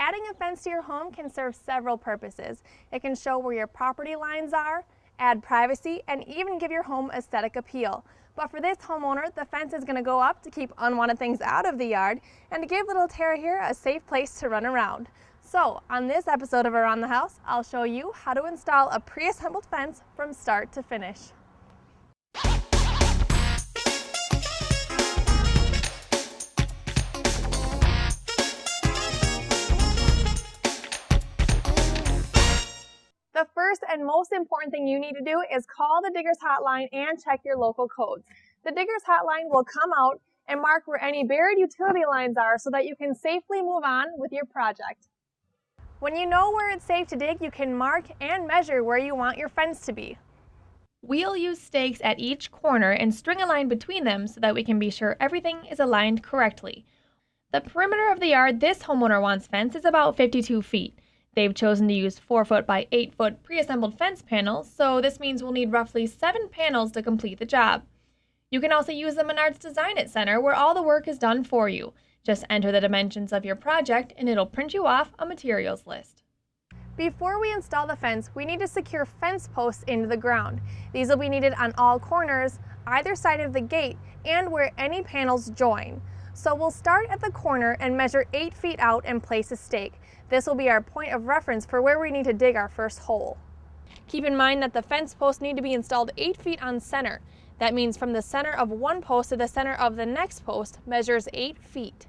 Adding a fence to your home can serve several purposes. It can show where your property lines are, add privacy, and even give your home aesthetic appeal. But for this homeowner, the fence is going to go up to keep unwanted things out of the yard and to give little Tara here a safe place to run around. So, on this episode of Around the House, I'll show you how to install a pre-assembled fence from start to finish. The first and most important thing you need to do is call the Diggers Hotline and check your local codes. The Diggers Hotline will come out and mark where any buried utility lines are so that you can safely move on with your project. When you know where it's safe to dig, you can mark and measure where you want your fence to be. We'll use stakes at each corner and string a line between them so that we can be sure everything is aligned correctly. The perimeter of the yard this homeowner wants fenced is about 52 feet. They've chosen to use 4-foot by 8-foot pre-assembled fence panels, so this means we'll need roughly 7 panels to complete the job. You can also use the Menards Design It Center where all the work is done for you. Just enter the dimensions of your project and it'll print you off a materials list. Before we install the fence, we need to secure fence posts into the ground. These will be needed on all corners, either side of the gate, and where any panels join. So we'll start at the corner and measure 8 feet out and place a stake. This will be our point of reference for where we need to dig our first hole. Keep in mind that the fence posts need to be installed 8 feet on center. That means from the center of one post to the center of the next post measures 8 feet.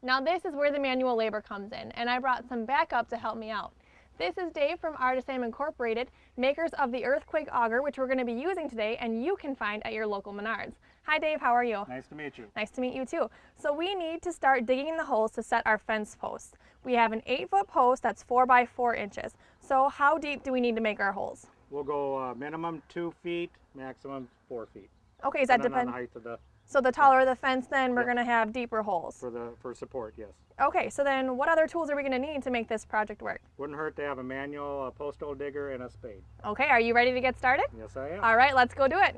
Now this is where the manual labor comes in, and I brought some backup to help me out. This is Dave from Artisam Incorporated, makers of the Earthquake Auger, which we're going to be using today and you can find at your local Menards. Hi Dave, how are you? Nice to meet you. Nice to meet you too. So we need to start digging the holes to set our fence posts. We have an 8-foot post that's 4 by 4 inches. So how deep do we need to make our holes? We'll go minimum 2 feet, maximum 4 feet. Okay, does that depend? On the height of the... So the taller the fence, then we're going to have deeper holes. For support, yes. Okay, so then what other tools are we going to need to make this project work? Wouldn't hurt to have a manual, a post hole digger, and a spade. Okay, are you ready to get started? Yes, I am. All right, let's go do it.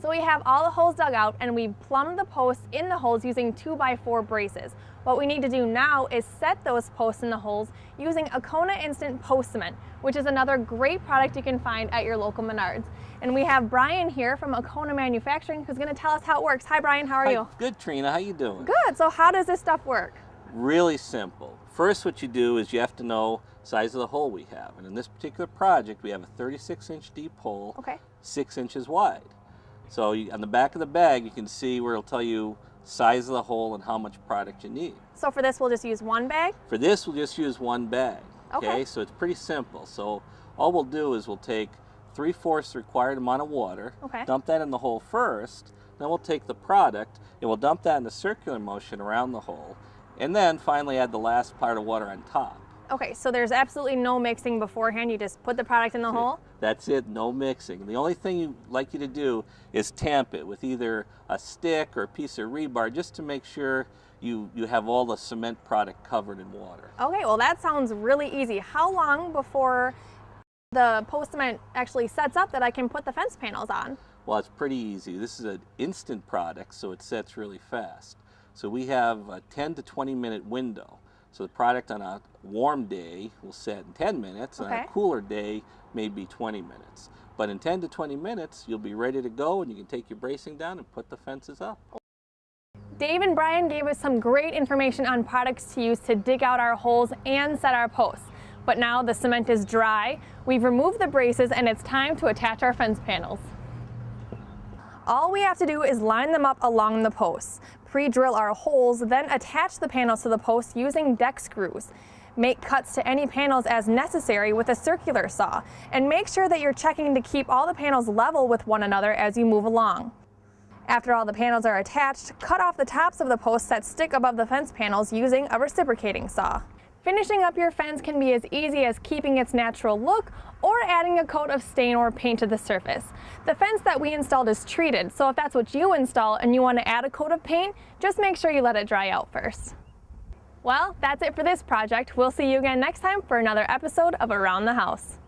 So we have all the holes dug out and we plumbed the posts in the holes using 2 by 4 braces. What we need to do now is set those posts in the holes using Akona Instant Post Cement, which is another great product you can find at your local Menards. And we have Brian here from Akona Manufacturing who's going to tell us how it works. Hi Brian, how are you? Good, Trina, how you doing? Good, so how does this stuff work? Really simple. First what you do is you have to know the size of the hole we have. And in this particular project we have a 36-inch deep hole, 6 inches wide. So on the back of the bag you can see where it'll tell you size of the hole and how much product you need. So for this we'll just use one bag? For this we'll just use one bag. Okay, so it's pretty simple. So all we'll do is we'll take 3/4 the required amount of water, dump that in the hole first, then we'll take the product and we'll dump that in a circular motion around the hole, and then finally add the last part of water on top. Okay, so there's absolutely no mixing beforehand, you just put the product in the hole? That's it, no mixing. The only thing you'd like you to do is tamp it with either a stick or a piece of rebar just to make sure you have all the cement product covered in water. Okay, well that sounds really easy. How long before the post cement actually sets up that I can put the fence panels on? Well, it's pretty easy. This is an instant product, so it sets really fast. So we have a 10 to 20 minute window. So the product on a warm day will set in 10 minutes, and on a cooler day, maybe 20 minutes. But in 10 to 20 minutes, you'll be ready to go and you can take your bracing down and put the fences up. Dave and Brian gave us some great information on products to use to dig out our holes and set our posts. But now the cement is dry, we've removed the braces, and it's time to attach our fence panels. All we have to do is line them up along the posts, pre-drill our holes, then attach the panels to the posts using deck screws. Make cuts to any panels as necessary with a circular saw, and make sure that you're checking to keep all the panels level with one another as you move along. After all the panels are attached, cut off the tops of the posts that stick above the fence panels using a reciprocating saw. Finishing up your fence can be as easy as keeping its natural look or adding a coat of stain or paint to the surface. The fence that we installed is treated, so if that's what you install and you want to add a coat of paint, just make sure you let it dry out first. Well, that's it for this project. We'll see you again next time for another episode of Around the House.